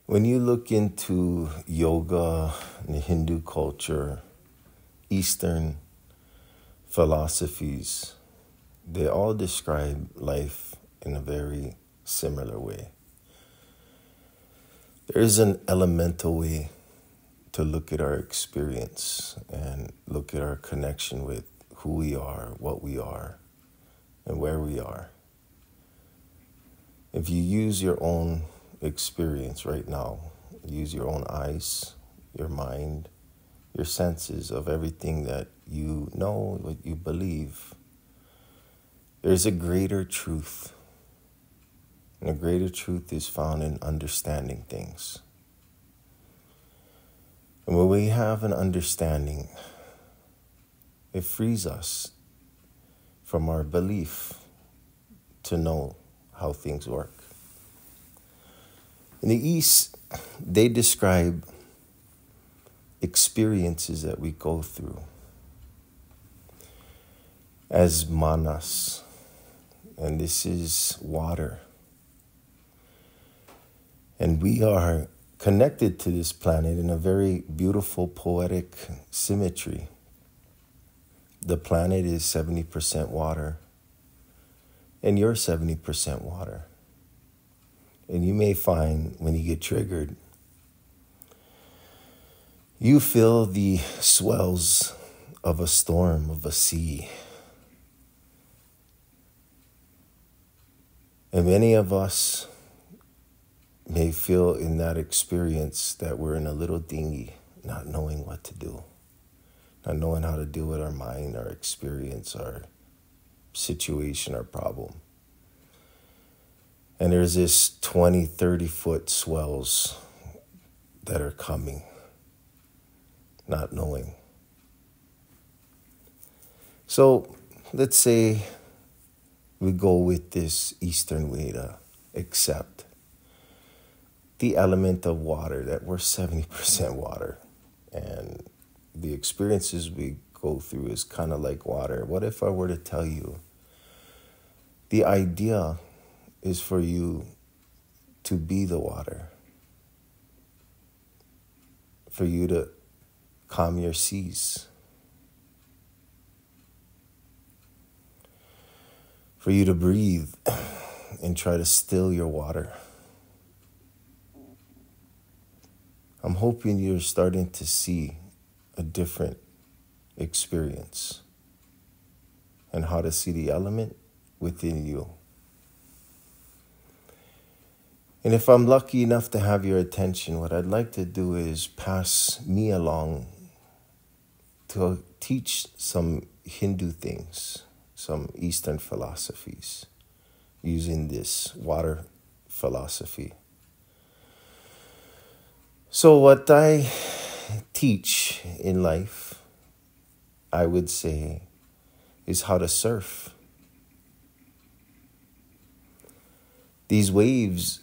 When you look into yoga and the Hindu culture, Eastern philosophies, they all describe life in a very similar way. There is an elemental way to look at our experience and look at our connection with who we are, what we are, and where we are. If you use your own experience right now, use your own eyes, your mind, your senses of everything that you know, what you believe, there's a greater truth. And a greater truth is found in understanding things. And when we have an understanding, it frees us from our belief to know how things work. In the East, they describe experiences that we go through as manas, and this is water. And we are connected to this planet in a very beautiful, poetic symmetry. The planet is 70% water, and you're 70% water. And you may find when you get triggered, you feel the swells of a storm, of a sea. And many of us may feel in that experience that we're in a little dinghy, not knowing what to do, not knowing how to deal with our mind, our experience, our situation, our problem. And there's this 20, 30-foot swells that are coming, not knowing. So let's say we go with this Eastern way to accept the element of water, that we're 70% water. And the experiences we go through is kind of like water. What if I were to tell you the idea is for you to be the water, for you to calm your seas, for you to breathe and try to still your water. I'm hoping you're starting to see a different experience and how to see the element within you. And if I'm lucky enough to have your attention, what I'd like to do is pass me along to teach some Hindu things, some Eastern philosophies, using this water philosophy. So what I teach in life, I would say, is how to surf. These waves,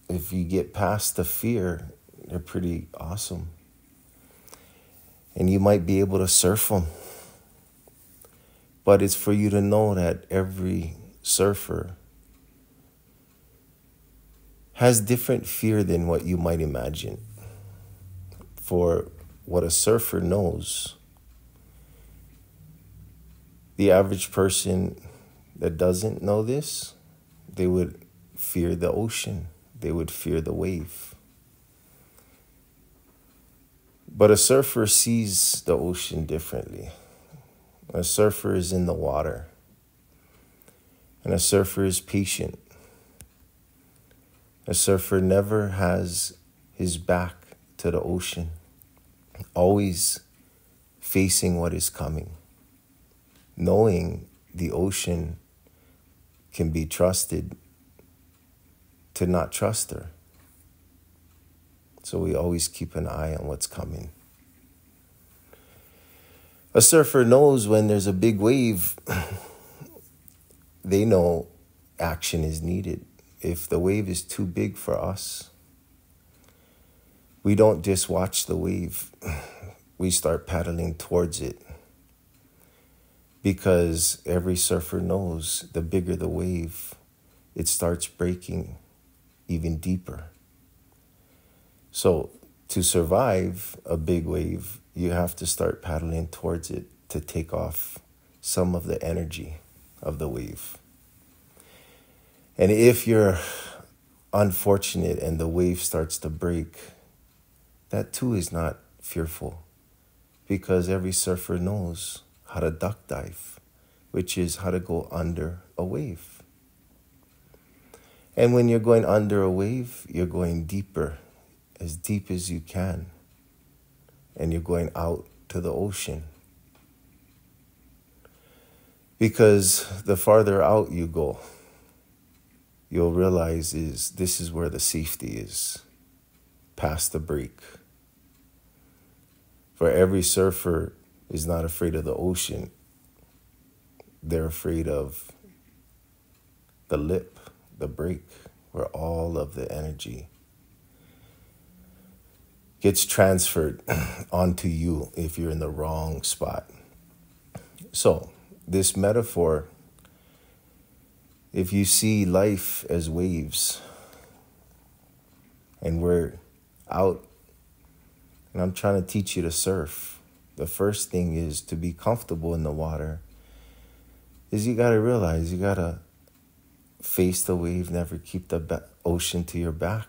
if you get past the fear, they're pretty awesome. And you might be able to surf them. But it's for you to know that every surfer has different fear than what you might imagine. For what a surfer knows, the average person that doesn't know this, they would fear the ocean. They would fear the wave. But a surfer sees the ocean differently. A surfer is in the water. And a surfer is patient. A surfer never has his back to the ocean, always facing what is coming, knowing the ocean can be trusted to not trust her. So we always keep an eye on what's coming. A surfer knows when there's a big wave, they know action is needed. If the wave is too big for us, we don't just watch the wave. We start paddling towards it. Because every surfer knows the bigger the wave, it starts breaking even deeper. So to survive a big wave, you have to start paddling towards it to take off some of the energy of the wave. And if you're unfortunate and the wave starts to break, that too is not fearful, because every surfer knows how to duck dive, which is how to go under a wave. And when you're going under a wave, you're going deeper, as deep as you can, and you're going out to the ocean. Because the farther out you go, you'll realize this is where the safety is, past the break. For every surfer is not afraid of the ocean. They're afraid of the lip, the break, where all of the energy gets transferred onto you if you're in the wrong spot. So, this metaphor, if you see life as waves, and we're out, and I'm trying to teach you to surf, the first thing is to be comfortable in the water, is you got to realize you got to face the wave, never keep the ocean to your back.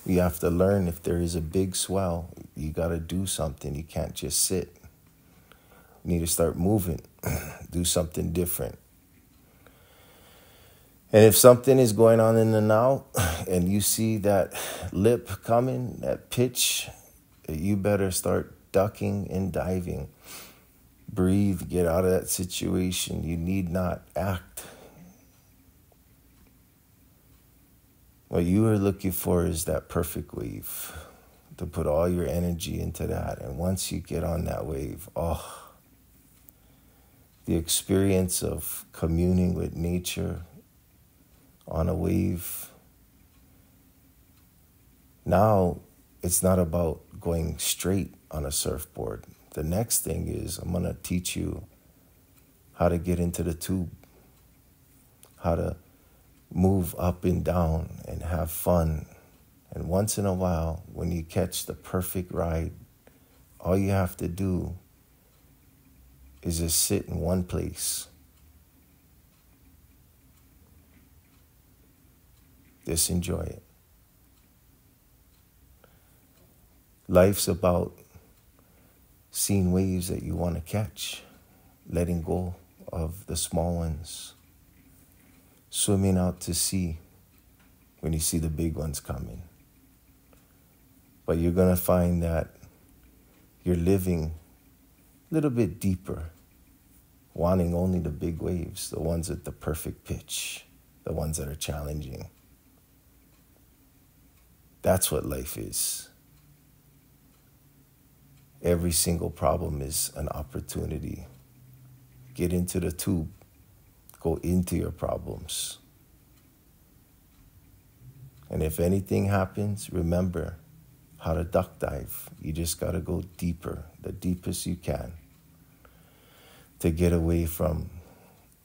You have to learn, if there is a big swell, you got to do something. You can't just sit. You need to start moving, do something different. And if something is going on in the now, and you see that lip coming, that pitch, you better start ducking and diving. Breathe, get out of that situation. You need not act. What you are looking for is that perfect wave, to put all your energy into that. And once you get on that wave, the experience of communing with nature on a wave. Now, it's not about going straight on a surfboard. The next thing is, I'm going to teach you how to get into the tube, how to move up and down and have fun. And once in a while, when you catch the perfect ride, all you have to do is just sit in one place. Just enjoy it. Life's about seeing waves that you want to catch, letting go of the small ones, swimming out to sea when you see the big ones coming. But you're going to find that you're living a little bit deeper, wanting only the big waves, the ones with the perfect pitch, the ones that are challenging. That's what life is. Every single problem is an opportunity. Get into the tube. Go into your problems. And if anything happens, remember how to duck dive. You just got to go deeper, the deepest you can, to get away from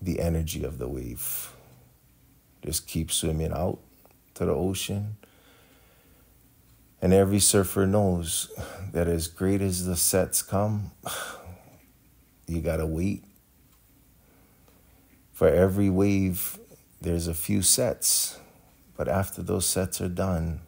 the energy of the wave. Just keep swimming out to the ocean. And every surfer knows that as great as the sets come, you got to wait. For every wave, there's a few sets. But after those sets are done,